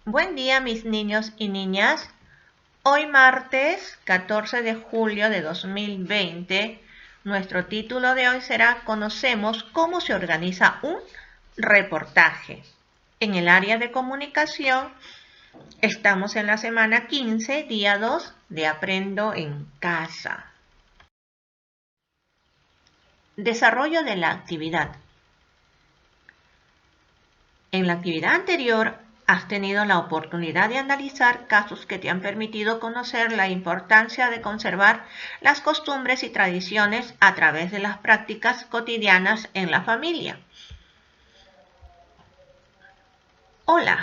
Buen día, mis niños y niñas. Hoy martes 14 de julio de 2020, nuestro título de hoy será Conocemos cómo se organiza un reportaje. En el área de comunicación estamos en la semana 15, día 2 de Aprendo en Casa. Desarrollo de la actividad. En la actividad anterior has tenido la oportunidad de analizar casos que te han permitido conocer la importancia de conservar las costumbres y tradiciones a través de las prácticas cotidianas en la familia. Hola,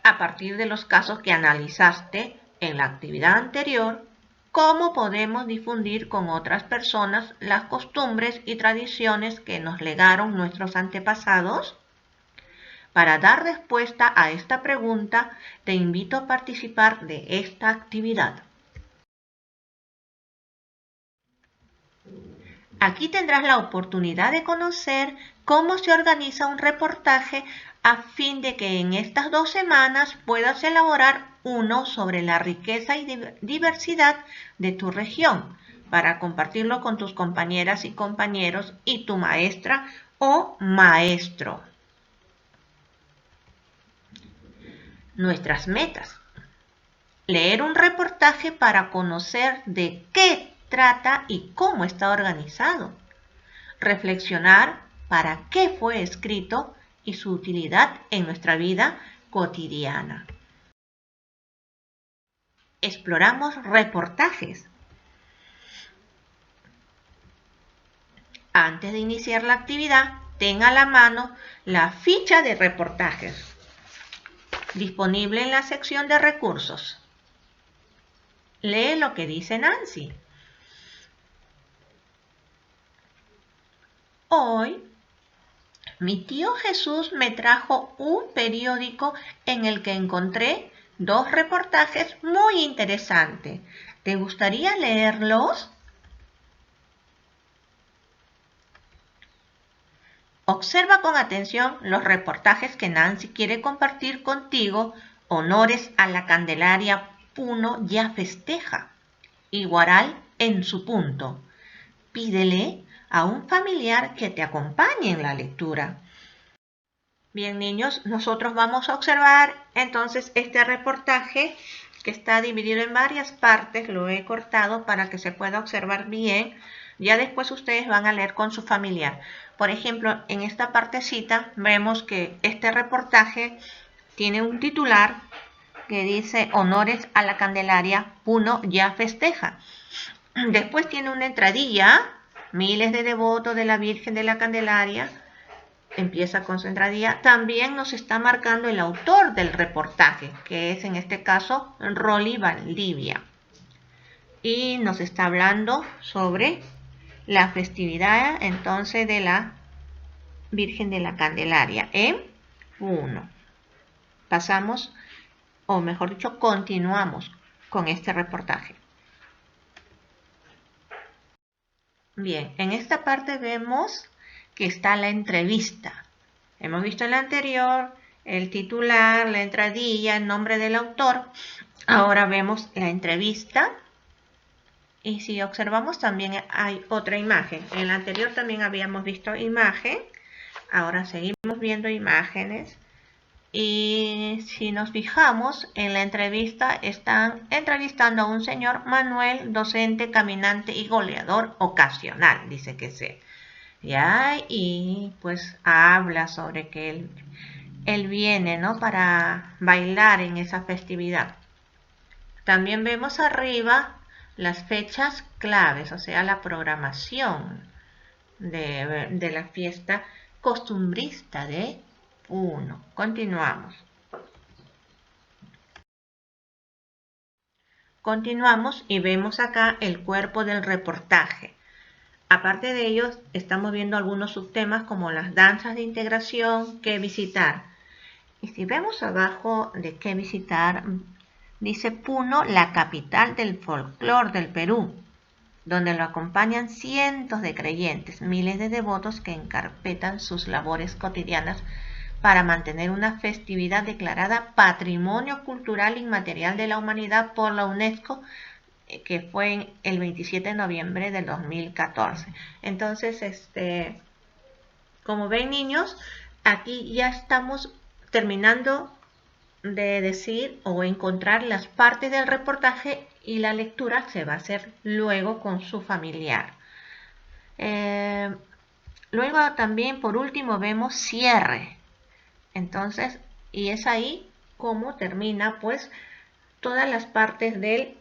a partir de los casos que analizaste en la actividad anterior, ¿cómo podemos difundir con otras personas las costumbres y tradiciones que nos legaron nuestros antepasados? Para dar respuesta a esta pregunta, te invito a participar de esta actividad. Aquí tendrás la oportunidad de conocer cómo se organiza un reportaje a fin de que en estas 2 semanas puedas elaborar uno sobre la riqueza y diversidad de tu región para compartirlo con tus compañeras y compañeros y tu maestra o maestro. Nuestras metas. Leer un reportaje para conocer de qué trata y cómo está organizado. Reflexionar para qué fue escrito y su utilidad en nuestra vida cotidiana. Exploramos reportajes. Antes de iniciar la actividad, ten a la mano la ficha de reportajes, disponible en la sección de recursos. Lee lo que dice Nancy. Hoy, mi tío Jesús me trajo un periódico en el que encontré 2 reportajes muy interesantes. ¿Te gustaría leerlos? Observa con atención los reportajes que Nancy quiere compartir contigo. Honores a la Candelaria, Puno ya festeja. Iguaral en su punto. Pídele a un familiar que te acompañe en la lectura. Bien, niños, nosotros vamos a observar entonces este reportaje que está dividido en varias partes. Lo he cortado para que se pueda observar bien. Ya después ustedes van a leer con su familiar. Por ejemplo, en esta partecita vemos que este reportaje tiene un titular que dice Honores a la Candelaria, Puno ya festeja. Después tiene una entradilla, miles de devotos de la Virgen de la Candelaria. Empieza con su entradilla. También nos está marcando el autor del reportaje, que es en este caso Rolly Valdivia. Y nos está hablando sobre la festividad entonces de la Virgen de la Candelaria en Puno. Pasamos, o mejor dicho, continuamos con este reportaje. Bien, en esta parte vemos que está la entrevista. Hemos visto en la anterior el titular, la entradilla, el nombre del autor. Ahora vemos la entrevista. Y si observamos también hay otra imagen. En la anterior también habíamos visto imagen. Ahora seguimos viendo imágenes. Y si nos fijamos en la entrevista, están entrevistando a un señor Manuel, docente, caminante y goleador ocasional, dice que sea. ¿Ya? Y pues habla sobre que él viene, ¿no?, para bailar en esa festividad. También vemos arriba las fechas claves, o sea, la programación de la fiesta costumbrista de Puno. Continuamos. Continuamos y vemos acá el cuerpo del reportaje. Aparte de ellos, estamos viendo algunos subtemas como las danzas de integración, qué visitar. Y si vemos abajo de qué visitar, dice Puno, la capital del folclore del Perú, donde lo acompañan cientos de creyentes, miles de devotos que encarpetan sus labores cotidianas para mantener una festividad declarada Patrimonio Cultural Inmaterial de la Humanidad por la UNESCO, que fue el 27 de noviembre del 2014. Entonces, como ven, niños, aquí ya estamos terminando de decir o encontrar las partes del reportaje, y la lectura se va a hacer luego con su familiar. Luego también, por último, vemos cierre. Entonces, y es ahí como termina pues todas las partes del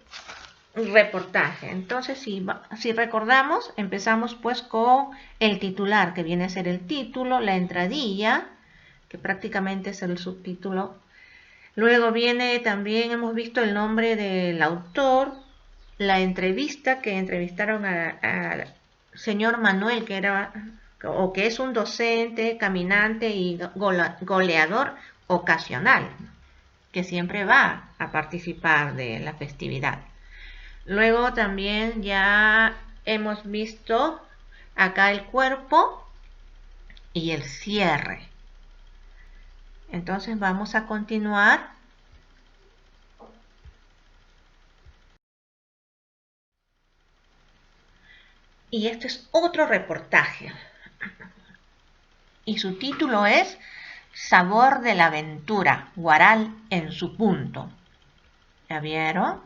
reportaje. Entonces, si recordamos, empezamos pues con el titular, que viene a ser el título, la entradilla, que prácticamente es el subtítulo. Luego viene también, hemos visto el nombre del autor, la entrevista, que entrevistaron al señor Manuel, que es un docente, caminante y goleador ocasional, que siempre va a participar de la festividad. Luego también ya hemos visto acá el cuerpo y el cierre. Entonces vamos a continuar. Y este es otro reportaje. Y su título es Sabor de la aventura, Huaral en su punto. ¿Ya vieron?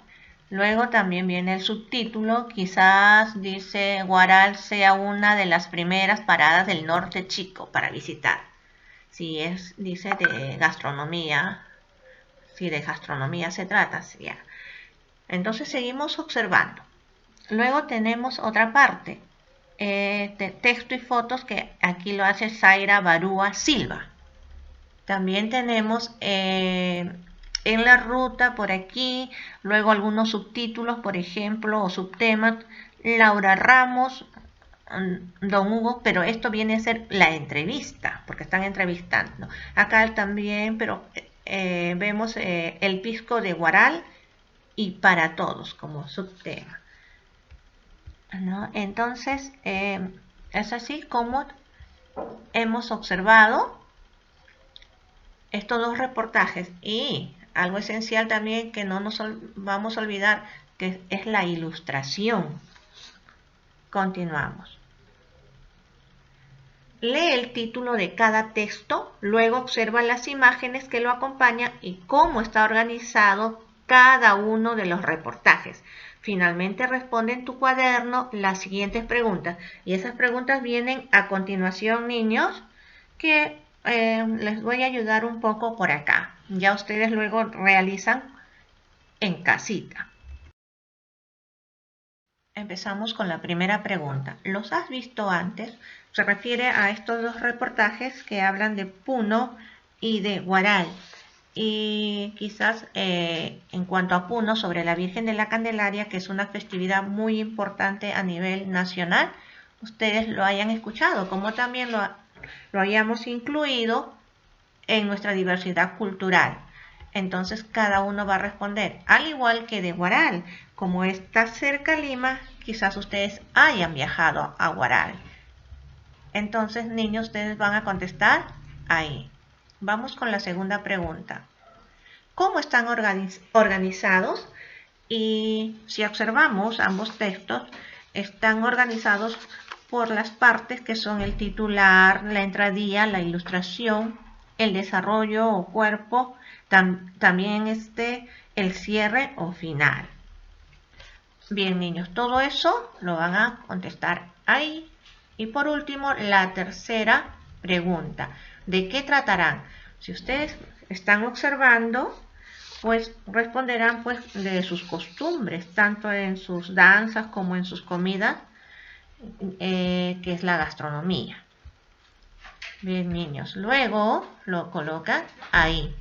Luego también viene el subtítulo, quizás dice Huaral sea una de las primeras paradas del norte chico para visitar. Si dice de gastronomía, si de gastronomía se trata, sí, ya. Entonces seguimos observando. Luego tenemos otra parte, texto y fotos, que aquí lo hace Zaira Barúa Silva. También tenemos en la ruta por aquí, luego algunos subtítulos, por ejemplo, o subtemas, Laura Ramos, Don Hugo, pero esto viene a ser la entrevista, porque están entrevistando. Acá también, pero vemos el pisco de Huaral y para todos como subtema, ¿no? Entonces, es así como hemos observado estos dos reportajes. Y algo esencial también que no nos vamos a olvidar, que es la ilustración. Continuamos. Lee el título de cada texto, luego observa las imágenes que lo acompañan y cómo está organizado cada uno de los reportajes. Finalmente responde en tu cuaderno las siguientes preguntas. Y esas preguntas vienen a continuación, niños, que les voy a ayudar un poco por acá. Ya ustedes luego realizan en casita. Empezamos con la primera pregunta. ¿Los has visto antes? Se refiere a estos dos reportajes que hablan de Puno y de Huaral. Y quizás en cuanto a Puno, sobre la Virgen de la Candelaria, que es una festividad muy importante a nivel nacional, ustedes lo hayan escuchado, como también lo hayamos incluido en nuestra diversidad cultural. Entonces cada uno va a responder, al igual que de Huaral. Como está cerca Lima, quizás ustedes hayan viajado a Huaral. Entonces, niños, ustedes van a contestar ahí. Vamos con la segunda pregunta. ¿Cómo están organizados? Y si observamos, ambos textos están organizados por las partes que son el titular, la entradilla, la ilustración, el desarrollo o cuerpo, también el cierre o final. Bien, niños, todo eso lo van a contestar ahí. Y por último, la tercera pregunta. ¿De qué tratarán? Si ustedes están observando, pues responderán pues de sus costumbres, tanto en sus danzas como en sus comidas, que es la gastronomía. Bien, niños, luego lo colocan ahí.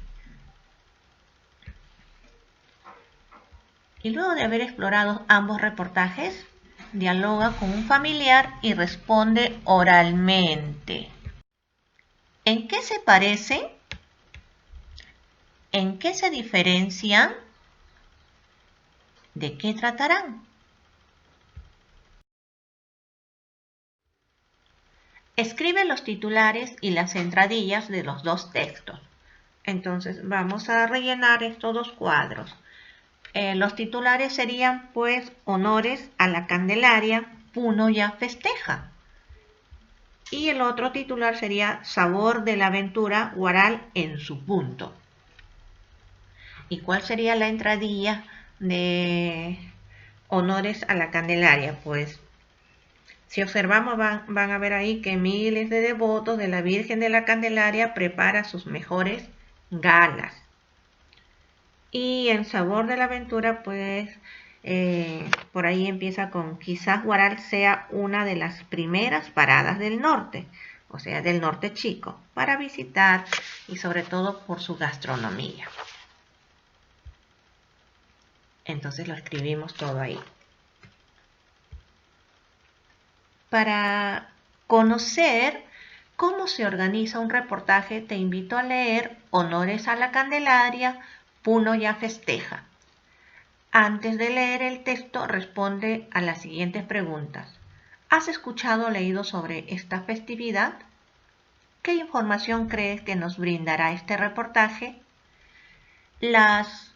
Y luego de haber explorado ambos reportajes, dialoga con un familiar y responde oralmente. ¿En qué se parecen? ¿En qué se diferencian? ¿De qué tratarán? Escribe los titulares y las entradillas de los dos textos. Entonces vamos a rellenar estos dos cuadros. Los titulares serían pues honores a la Candelaria, Puno ya festeja. Y el otro titular sería sabor de la aventura, Huaral en su punto. ¿Y cuál sería la entradilla de honores a la Candelaria? Pues si observamos van a ver ahí que miles de devotos de la Virgen de la Candelaria prepara sus mejores galas. Y el sabor de la aventura pues por ahí empieza con quizás Huaral sea una de las primeras paradas del norte, o sea del norte chico, para visitar y sobre todo por su gastronomía. Entonces lo escribimos todo ahí. Para conocer cómo se organiza un reportaje, te invito a leer Honores a la Candelaria, Puno ya festeja. Antes de leer el texto, responde a las siguientes preguntas. ¿Has escuchado o leído sobre esta festividad? ¿Qué información crees que nos brindará este reportaje? ¿Las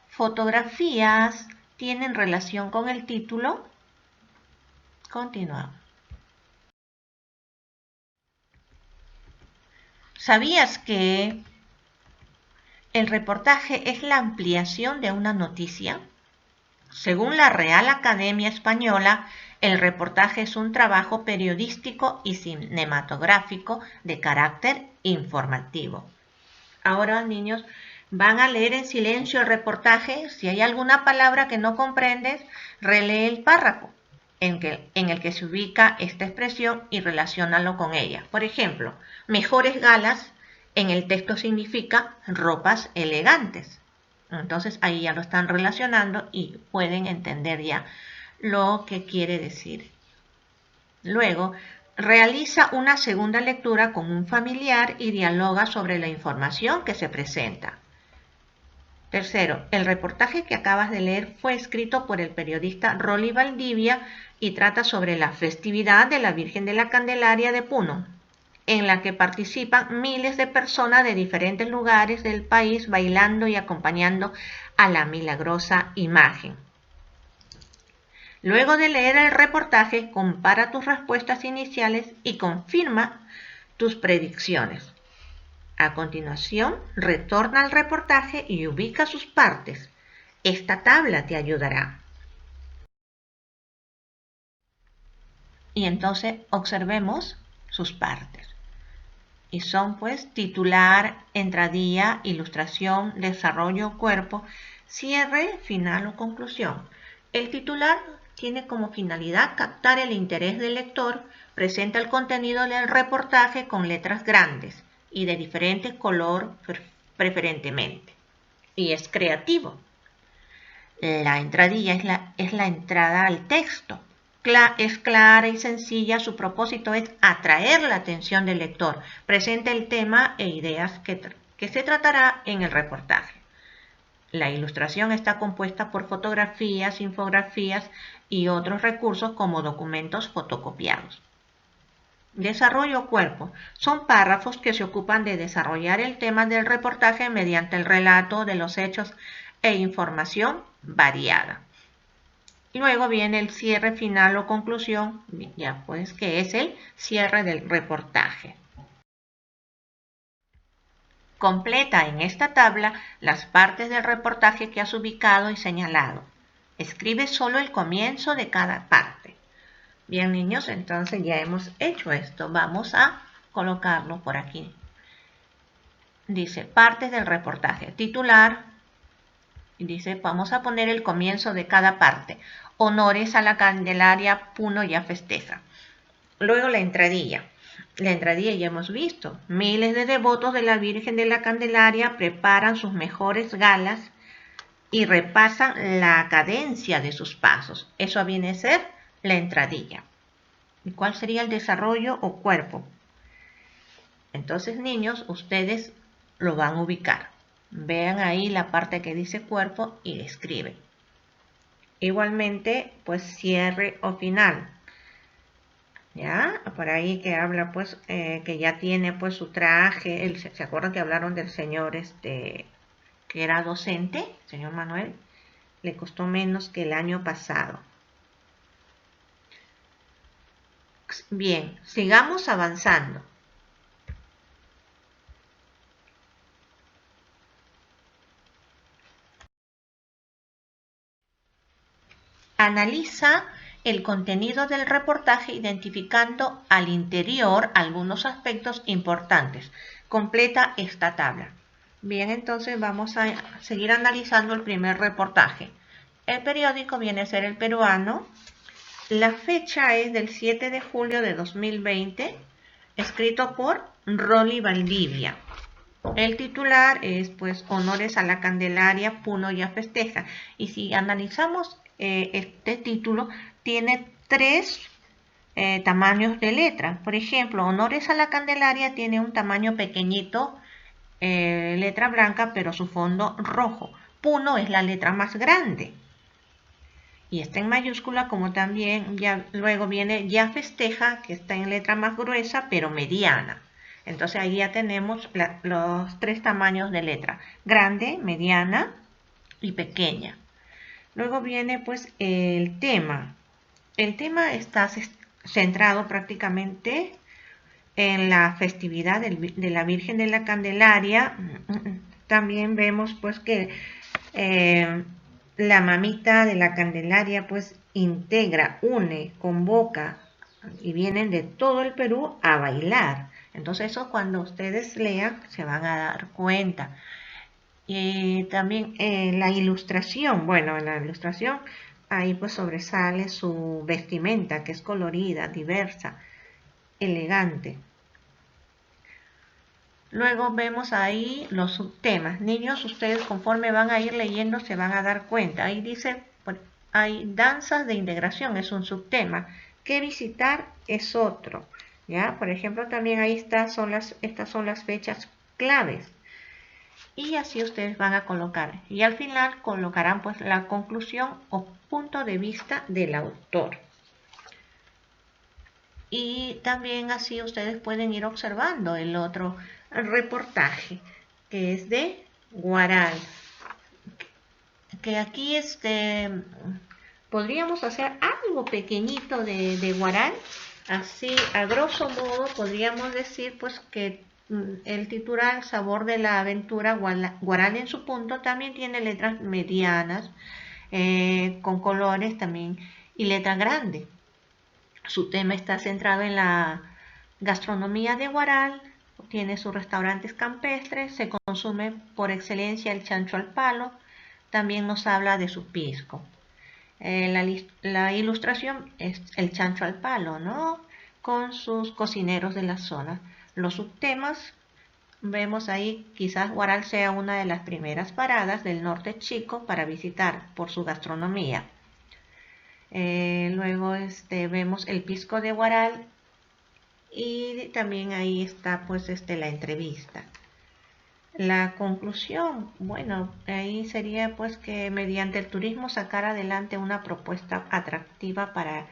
fotografías tienen relación con el título? Continuamos. ¿Sabías que el reportaje es la ampliación de una noticia? Según la Real Academia Española, el reportaje es un trabajo periodístico y cinematográfico de carácter informativo. Ahora, niños, van a leer en silencio el reportaje. Si hay alguna palabra que no comprendes, relee el párrafo en el que se ubica esta expresión y relaciónalo con ella. Por ejemplo, mejores galas en el texto significa ropas elegantes. Entonces ahí ya lo están relacionando y pueden entender ya lo que quiere decir. Luego, realiza una segunda lectura con un familiar y dialoga sobre la información que se presenta. Tercero, el reportaje que acabas de leer fue escrito por el periodista Rolly Valdivia y trata sobre la festividad de la Virgen de la Candelaria de Puno, en la que participan miles de personas de diferentes lugares del país bailando y acompañando a la milagrosa imagen. Luego de leer el reportaje, compara tus respuestas iniciales y confirma tus predicciones. A continuación, retorna al reportaje y ubica sus partes. Esta tabla te ayudará. Y entonces observemos sus partes. Y son pues titular, entradilla, ilustración, desarrollo, cuerpo, cierre, final o conclusión. El titular tiene como finalidad captar el interés del lector, presenta el contenido del reportaje con letras grandes y de diferente color preferentemente. Y es creativo. La entradilla es la entrada al texto. Es clara y sencilla, su propósito es atraer la atención del lector. Presenta el tema e ideas que se tratará en el reportaje. La ilustración está compuesta por fotografías, infografías y otros recursos como documentos fotocopiados. Desarrollo cuerpo. Son párrafos que se ocupan de desarrollar el tema del reportaje mediante el relato de los hechos e información variada. Luego viene el cierre final o conclusión, ya pues que es el cierre del reportaje. Completa en esta tabla las partes del reportaje que has ubicado y señalado. Escribe solo el comienzo de cada parte. Bien, niños, entonces ya hemos hecho esto. Vamos a colocarlo por aquí. Dice, partes del reportaje. Titular. Dice, vamos a poner el comienzo de cada parte. Honores a la Candelaria, Puno ya festeja. Luego la entradilla. La entradilla ya hemos visto. Miles de devotos de la Virgen de la Candelaria preparan sus mejores galas y repasan la cadencia de sus pasos. Eso viene a ser la entradilla. ¿Y cuál sería el desarrollo o cuerpo? Entonces, niños, ustedes lo van a ubicar. Vean ahí la parte que dice cuerpo y escriben. Igualmente, pues cierre o final. ¿Ya? Por ahí que habla, pues, que ya tiene, pues, su traje. ¿Se acuerdan que hablaron del señor, que era docente, señor Manuel? Le costó menos que el año pasado. Bien, sigamos avanzando. Analiza el contenido del reportaje identificando al interior algunos aspectos importantes. Completa esta tabla. Bien, entonces vamos a seguir analizando el primer reportaje. El periódico viene a ser El Peruano. La fecha es del 7 de julio de 2020, escrito por Rolly Valdivia. El titular es, pues, Honores a la Candelaria, Puno ya festeja. Y si analizamos este título, tiene tres tamaños de letra. Por ejemplo, Honores a la Candelaria tiene un tamaño pequeñito, letra blanca, pero su fondo rojo. Puno es la letra más grande y está en mayúscula, como también ya luego viene ya festeja, que está en letra más gruesa pero mediana. Entonces ahí ya tenemos los tres tamaños de letra: grande, mediana y pequeña. Luego viene pues el tema. El tema está centrado prácticamente en la festividad de la Virgen de la Candelaria. También vemos pues que la mamita de la Candelaria pues integra, une, convoca y vienen de todo el Perú a bailar. Entonces eso, cuando ustedes lean, se van a dar cuenta. Y también la ilustración, bueno, en la ilustración ahí pues sobresale su vestimenta, que es colorida, diversa, elegante. Luego vemos ahí los subtemas. Niños, ustedes conforme van a ir leyendo se van a dar cuenta. Ahí dice, hay danzas de integración, es un subtema. ¿Qué visitar? Es otro. ¿Ya? Por ejemplo, también ahí estas son las fechas claves. Y así ustedes van a colocar. Y al final colocarán pues la conclusión o punto de vista del autor. Y también así ustedes pueden ir observando el otro reportaje, que es de Guaral. Que aquí podríamos hacer algo pequeñito de Guaral. Así, a grosso modo, podríamos decir pues que el titular Sabor de la Aventura Guaral en su punto también tiene letras medianas, con colores también, y letra grande. Su tema está centrado en la gastronomía de Guaral, tiene sus restaurantes campestres, se consume por excelencia el chancho al palo, también nos habla de su pisco. La ilustración es el chancho al palo, ¿no? Con sus cocineros de la zona. Los subtemas, vemos ahí, quizás Guaral sea una de las primeras paradas del norte chico para visitar por su gastronomía. Luego vemos el pisco de Guaral y también ahí está pues la entrevista. La conclusión, bueno, ahí sería pues que mediante el turismo sacar adelante una propuesta atractiva para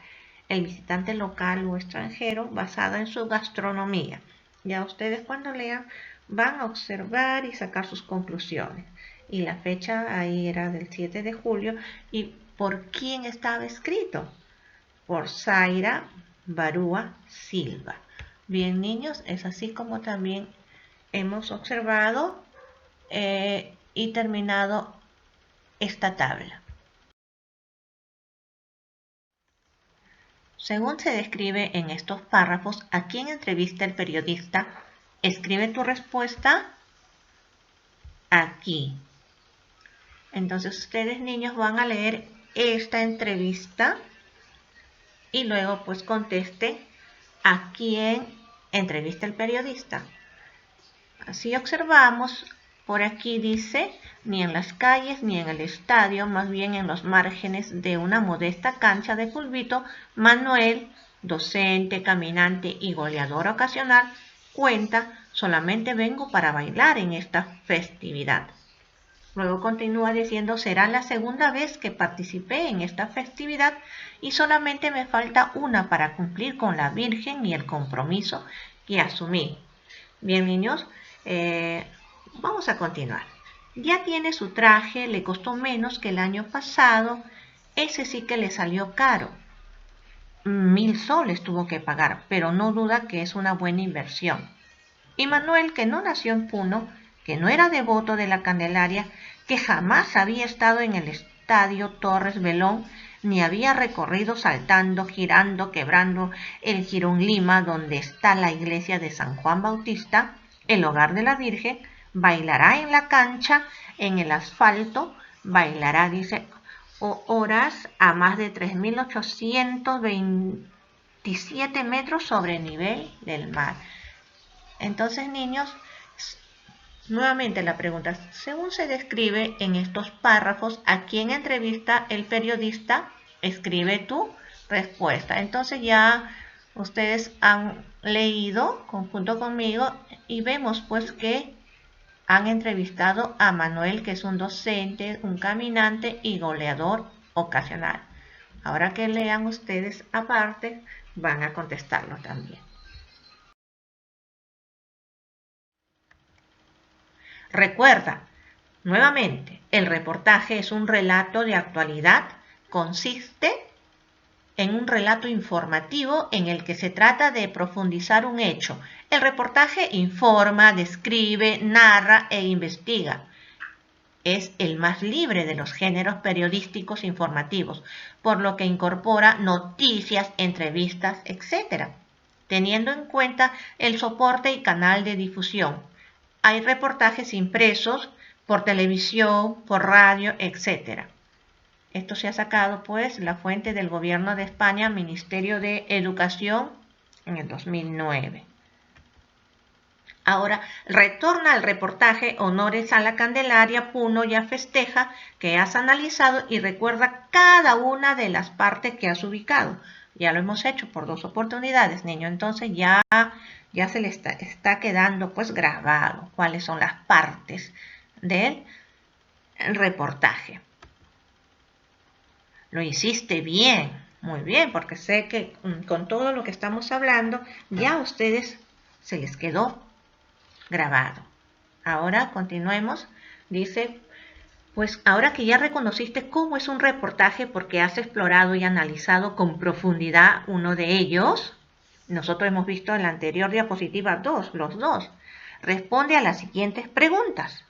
el visitante local o extranjero basada en su gastronomía. Ya ustedes, cuando lean, van a observar y sacar sus conclusiones. Y la fecha ahí era del 7 de julio. ¿Y por quién estaba escrito? Por Zaira Barúa Silva. Bien, niños, es así como también hemos observado y terminado esta tabla. Según se describe en estos párrafos, ¿a quién entrevista el periodista? Escribe tu respuesta aquí. Entonces ustedes, niños, van a leer esta entrevista y luego pues conteste a quién entrevista el periodista. Así observamos, por aquí dice, ni en las calles ni en el estadio, más bien en los márgenes de una modesta cancha de fulbito, Manuel, docente, caminante y goleador ocasional, cuenta: solamente vengo para bailar en esta festividad. Luego continúa diciendo, será la segunda vez que participé en esta festividad y solamente me falta una para cumplir con la Virgen y el compromiso que asumí. Bien, niños, vamos a continuar. Ya tiene su traje, le costó menos que el año pasado. Ese sí que le salió caro. 1000 soles tuvo que pagar, pero no duda que es una buena inversión. Y Manuel, que no nació en Puno, que no era devoto de la Candelaria, que jamás había estado en el estadio Torres Velón, ni había recorrido saltando, girando, quebrando el Jirón Lima, donde está la iglesia de San Juan Bautista, el hogar de la Virgen, bailará en la cancha, en el asfalto, bailará, dice, horas a más de 3.827 metros sobre el nivel del mar. Entonces, niños, nuevamente la pregunta, según se describe en estos párrafos, ¿a quién entrevista el periodista? Escribe tu respuesta. Entonces ya ustedes han leído junto conmigo y vemos pues que han entrevistado a Manuel, que es un docente, un caminante y goleador ocasional. Ahora que lean ustedes aparte, van a contestarlo también. Recuerda, nuevamente, el reportaje es un relato de actualidad, consiste en un relato informativo en el que se trata de profundizar un hecho. El reportaje informa, describe, narra e investiga. Es el más libre de los géneros periodísticos informativos, por lo que incorpora noticias, entrevistas, etc., teniendo en cuenta el soporte y canal de difusión. Hay reportajes impresos por televisión, por radio, etc. Esto se ha sacado, pues, la fuente del Gobierno de España, Ministerio de Educación, en el 2009. Ahora, retorna al reportaje Honores a la Candelaria, Puno ya festeja, que has analizado y recuerda cada una de las partes que has ubicado. Ya lo hemos hecho por 2 oportunidades, niño, entonces ya se le está quedando pues grabado cuáles son las partes del reportaje. Lo hiciste bien, muy bien, porque sé que con todo lo que estamos hablando ya a ustedes se les quedó grabado. Ahora continuemos. Dice, pues ahora que ya reconociste cómo es un reportaje porque has explorado y analizado con profundidad uno de ellos, nosotros hemos visto en la anterior diapositiva los dos. Responde a las siguientes preguntas.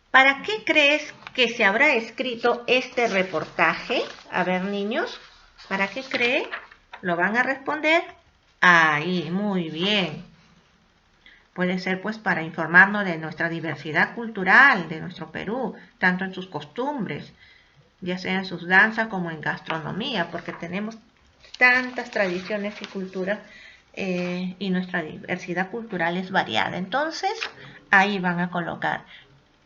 ¿Para qué crees que se habrá escrito este reportaje? A ver, niños, ¿para qué cree? ¿Lo van a responder? Ahí, muy bien. Puede ser pues para informarnos de nuestra diversidad cultural, de nuestro Perú, tanto en sus costumbres, ya sea en sus danzas como en gastronomía, porque tenemos tantas tradiciones y culturas y nuestra diversidad cultural es variada. Entonces, ahí van a colocar.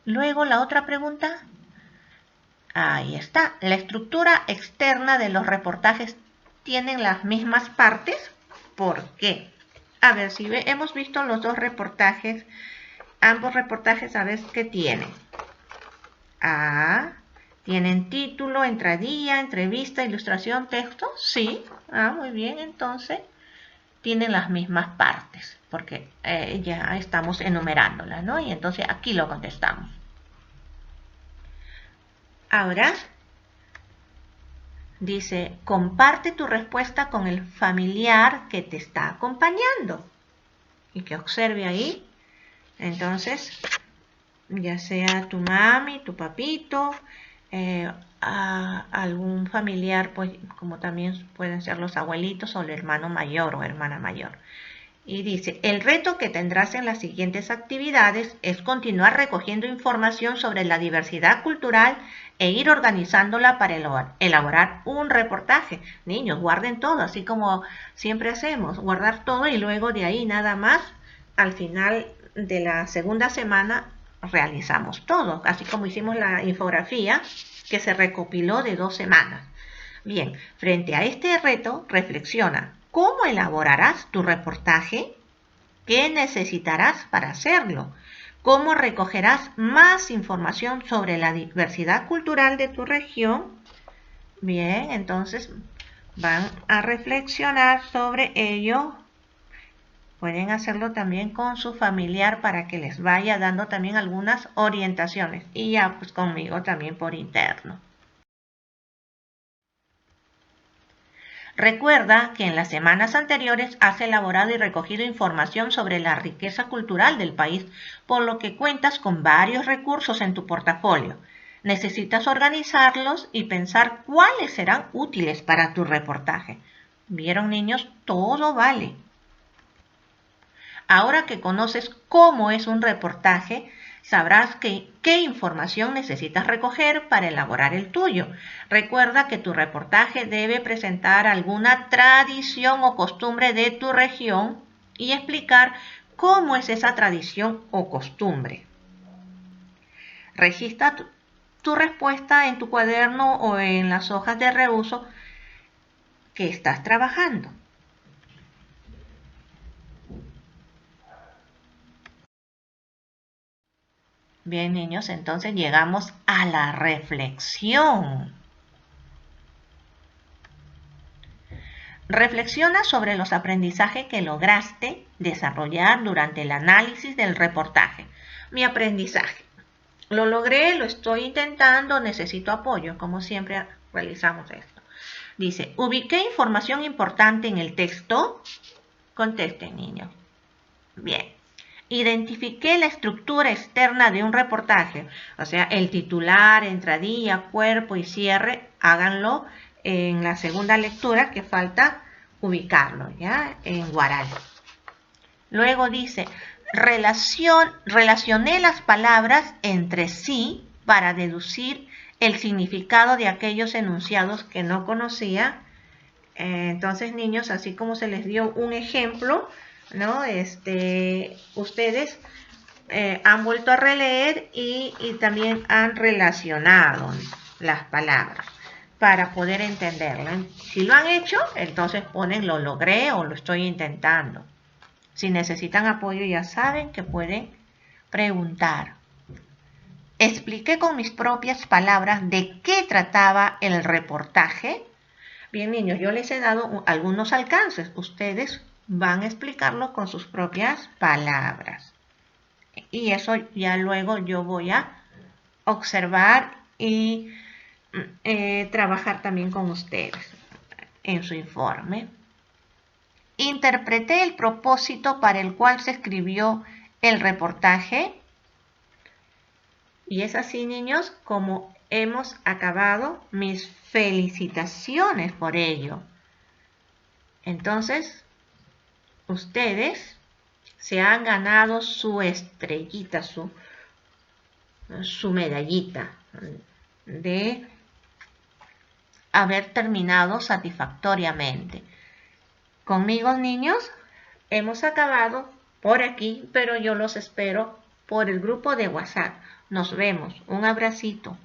Luego la otra pregunta, ahí está. ¿La estructura externa de los reportajes tienen las mismas partes? ¿Por qué? A ver, si hemos visto los dos reportajes, ambos reportajes, a ver qué tienen. ¿Tienen título, entradilla, entrevista, ilustración, texto? Sí. Muy bien, entonces tienen las mismas partes, porque ya estamos enumerándolas, ¿no? Y entonces aquí lo contestamos. Ahora, dice, comparte tu respuesta con el familiar que te está acompañando. Y que observe ahí. Entonces, ya sea tu mami, tu papito, algún familiar, pues como también pueden ser los abuelitos o el hermano mayor o hermana mayor. Y dice, el reto que tendrás en las siguientes actividades es continuar recogiendo información sobre la diversidad cultural e ir organizándola para elaborar un reportaje. Niños, guarden todo, así como siempre hacemos, guardar todo y luego de ahí nada más, al final de la segunda semana realizamos todo, así como hicimos la infografía que se recopiló de 2 semanas. Bien, frente a este reto, reflexiona. ¿Cómo elaborarás tu reportaje? ¿Qué necesitarás para hacerlo? ¿Cómo recogerás más información sobre la diversidad cultural de tu región? Bien, entonces van a reflexionar sobre ello. Pueden hacerlo también con su familiar para que les vaya dando también algunas orientaciones. Y ya pues conmigo también por interno. Recuerda que en las semanas anteriores has elaborado y recogido información sobre la riqueza cultural del país, por lo que cuentas con varios recursos en tu portafolio. Necesitas organizarlos y pensar cuáles serán útiles para tu reportaje. ¿Vieron, niños? Todo vale. Ahora que conoces cómo es un reportaje, sabrás qué información necesitas recoger para elaborar el tuyo. Recuerda que tu reportaje debe presentar alguna tradición o costumbre de tu región y explicar cómo es esa tradición o costumbre. Registra tu respuesta en tu cuaderno o en las hojas de reuso que estás trabajando. Bien, niños, entonces llegamos a la reflexión. Reflexiona sobre los aprendizajes que lograste desarrollar durante el análisis del reportaje. Mi aprendizaje. Lo logré, lo estoy intentando, necesito apoyo, como siempre realizamos esto. Dice, ¿ubiqué información importante en el texto? Contesten, niños. Bien. Identifiqué la estructura externa de un reportaje, o sea, el titular, entradilla, cuerpo y cierre, háganlo en la segunda lectura que falta ubicarlo, ¿ya? En Guaral. Luego dice, relacioné las palabras entre sí para deducir el significado de aquellos enunciados que no conocía. Entonces, niños, así como se les dio un ejemplo, ¿no? Ustedes han vuelto a releer y también han relacionado las palabras para poder entenderlo. Si lo han hecho, entonces ponen lo logré o lo estoy intentando. Si necesitan apoyo, ya saben que pueden preguntar. Expliqué con mis propias palabras de qué trataba el reportaje. Bien, niños, yo les he dado algunos alcances. Ustedes van a explicarlo con sus propias palabras. Y eso ya luego yo voy a observar y trabajar también con ustedes en su informe. Interpreté el propósito para el cual se escribió el reportaje. Y es así, niños, como hemos acabado. Mis felicitaciones por ello. Entonces, ustedes se han ganado su estrellita, su medallita de haber terminado satisfactoriamente. Conmigo, niños, hemos acabado por aquí, pero yo los espero por el grupo de WhatsApp. Nos vemos. Un abracito.